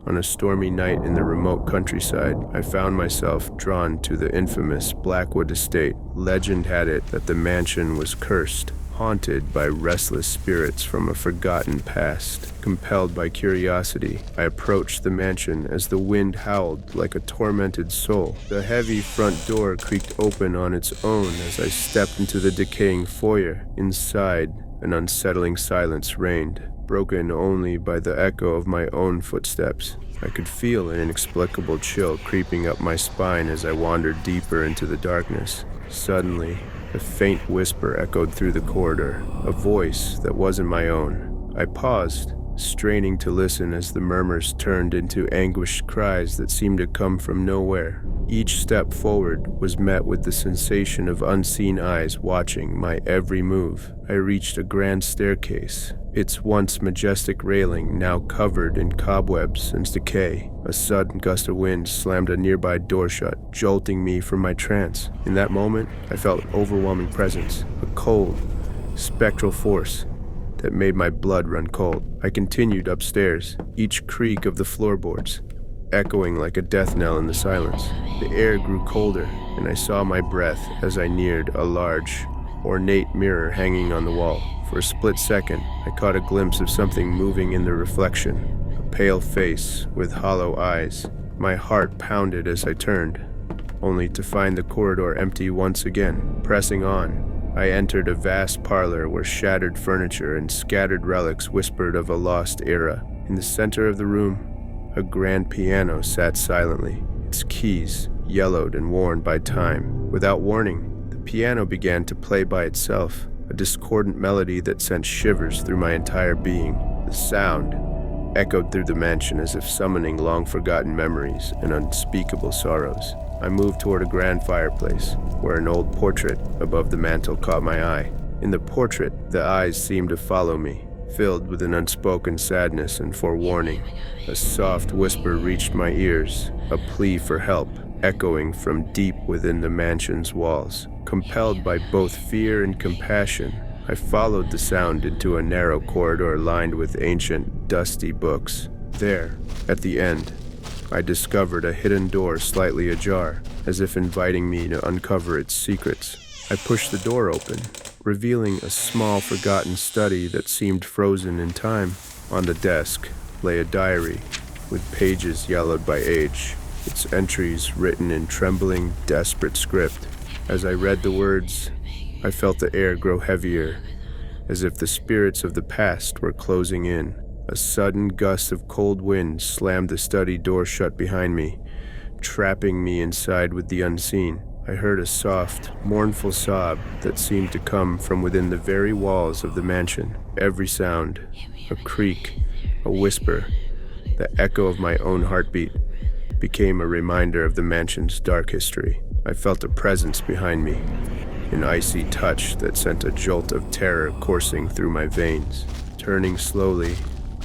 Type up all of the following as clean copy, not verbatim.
On a stormy night in the remote countryside, I found myself drawn to the infamous Blackwood Estate. Legend had it that the mansion was cursed, haunted by restless spirits from a forgotten past. Compelled by curiosity, I approached the mansion as the wind howled like a tormented soul. The heavy front door creaked open on its own as I stepped into the decaying foyer. Inside, an unsettling silence reigned, broken only by the echo of my own footsteps. I could feel an inexplicable chill creeping up my spine as I wandered deeper into the darkness. Suddenly, a faint whisper echoed through the corridor, a voice that wasn't my own. I paused, straining to listen as the murmurs turned into anguished cries that seemed to come from nowhere. Each step forward was met with the sensation of unseen eyes watching my every move. I reached a grand staircase, its once majestic railing now covered in cobwebs and decay. A sudden gust of wind slammed a nearby door shut, jolting me from my trance. In that moment, I felt an overwhelming presence, a cold, spectral force that made my blood run cold. I continued upstairs, each creak of the floorboards echoing like a death knell in the silence. The air grew colder, and I saw my breath as I neared a large, ornate mirror hanging on the wall. For a split second, I caught a glimpse of something moving in the reflection, a pale face with hollow eyes. My heart pounded as I turned, only to find the corridor empty once again. Pressing on, I entered a vast parlor where shattered furniture and scattered relics whispered of a lost era. In the center of the room, a grand piano sat silently, its keys yellowed and worn by time. Without warning, the piano began to play by itself, a discordant melody that sent shivers through my entire being. The sound echoed through the mansion as if summoning long-forgotten memories and unspeakable sorrows. I moved toward a grand fireplace, where an old portrait above the mantel caught my eye. In the portrait, the eyes seemed to follow me, filled with an unspoken sadness and forewarning. A soft whisper reached my ears, a plea for help, echoing from deep within the mansion's walls. Compelled by both fear and compassion, I followed the sound into a narrow corridor lined with ancient, dusty books. There, at the end, I discovered a hidden door slightly ajar, as if inviting me to uncover its secrets. I pushed the door open, revealing a small, forgotten study that seemed frozen in time. On the desk lay a diary with pages yellowed by age, its entries written in trembling, desperate script. As I read the words, I felt the air grow heavier, as if the spirits of the past were closing in. A sudden gust of cold wind slammed the study door shut behind me, trapping me inside with the unseen. I heard a soft, mournful sob that seemed to come from within the very walls of the mansion. Every sound, a creak, a whisper, the echo of my own heartbeat, became a reminder of the mansion's dark history. I felt a presence behind me, an icy touch that sent a jolt of terror coursing through my veins. Turning slowly,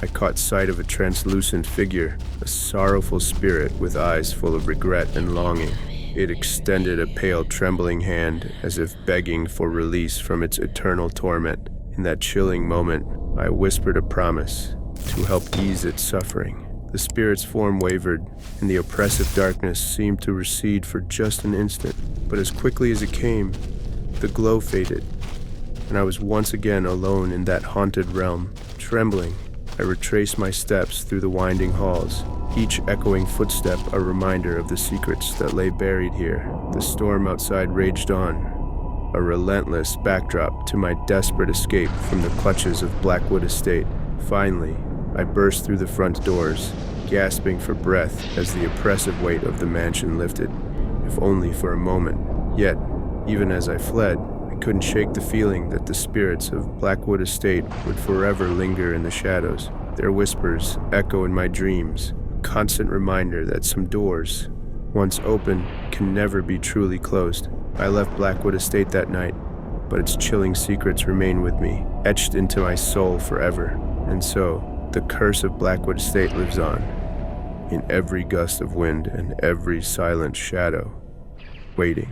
I caught sight of a translucent figure, a sorrowful spirit with eyes full of regret and longing. It extended a pale, trembling hand as if begging for release from its eternal torment. In that chilling moment, I whispered a promise to help ease its suffering. The spirit's form wavered, and the oppressive darkness seemed to recede for just an instant. But as quickly as it came, the glow faded, and I was once again alone in that haunted realm. Trembling, I retraced my steps through the winding halls, each echoing footstep a reminder of the secrets that lay buried here. The storm outside raged on, a relentless backdrop to my desperate escape from the clutches of Blackwood Estate. Finally, I burst through the front doors, gasping for breath as the oppressive weight of the mansion lifted, if only for a moment. Yet, even as I fled, I couldn't shake the feeling that the spirits of Blackwood Estate would forever linger in the shadows. Their whispers echo in my dreams, a constant reminder that some doors, once open, can never be truly closed. I left Blackwood Estate that night, but its chilling secrets remain with me, etched into my soul forever. And so, the curse of Blackwood Estate lives on, in every gust of wind and every silent shadow, waiting.